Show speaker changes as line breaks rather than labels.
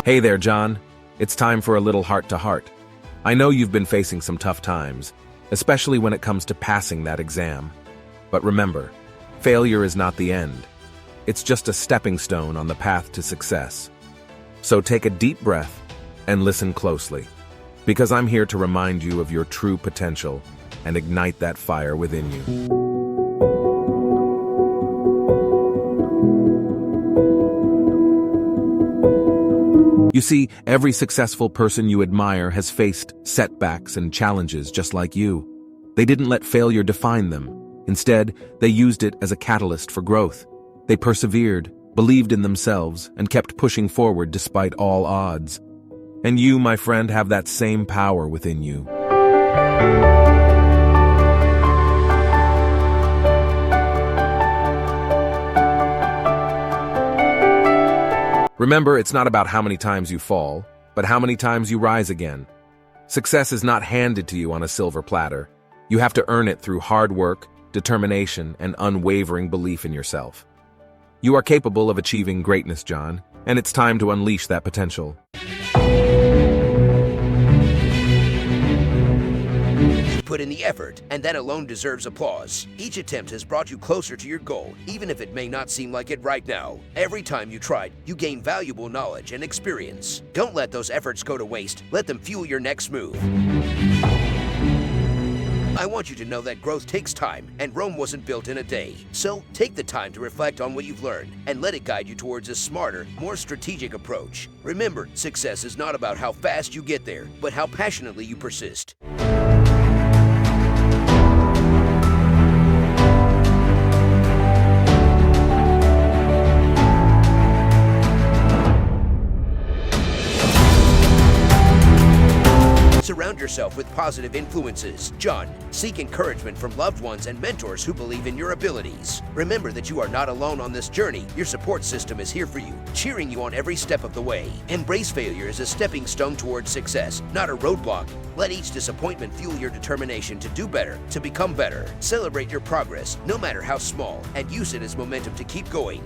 Hey there, John. It's time for a little heart-to-heart. I know you've been facing some tough times, especially when it comes to passing that exam. But remember, failure is not the end. It's just a stepping stone on the path to success. So take a deep breath and listen closely, because I'm here to remind you of your true potential and ignite that fire within you. You see, every successful person you admire has faced setbacks and challenges just like you. They didn't let failure define them. Instead, they used it as a catalyst for growth. They persevered, believed in themselves, and kept pushing forward despite all odds. And you, my friend, have that same power within you. Remember, it's not about how many times you fall, but how many times you rise again. Success is not handed to you on a silver platter. You have to earn it through hard work, determination, and unwavering belief in yourself. You are capable of achieving greatness, John, and it's time to unleash that potential.
Put in the effort, and that alone deserves applause. Each attempt has brought you closer to your goal, even if it may not seem like it right now. Every time you tried, you gain valuable knowledge and experience. Don't let those efforts go to waste. Let them fuel your next move. I want you to know that growth takes time, and Rome wasn't built in a day. So take the time to reflect on what you've learned, and let it guide you towards a smarter, more strategic approach. Remember, success is not about how fast you get there, but how passionately you persist. Surround yourself with positive influences. John, seek encouragement from loved ones and mentors who believe in your abilities. Remember that you are not alone on this journey. Your support system is here for you, cheering you on every step of the way. Embrace failure as a stepping stone towards success, not a roadblock. Let each disappointment fuel your determination to do better, to become better. Celebrate your progress, no matter how small, and use it as momentum to keep going.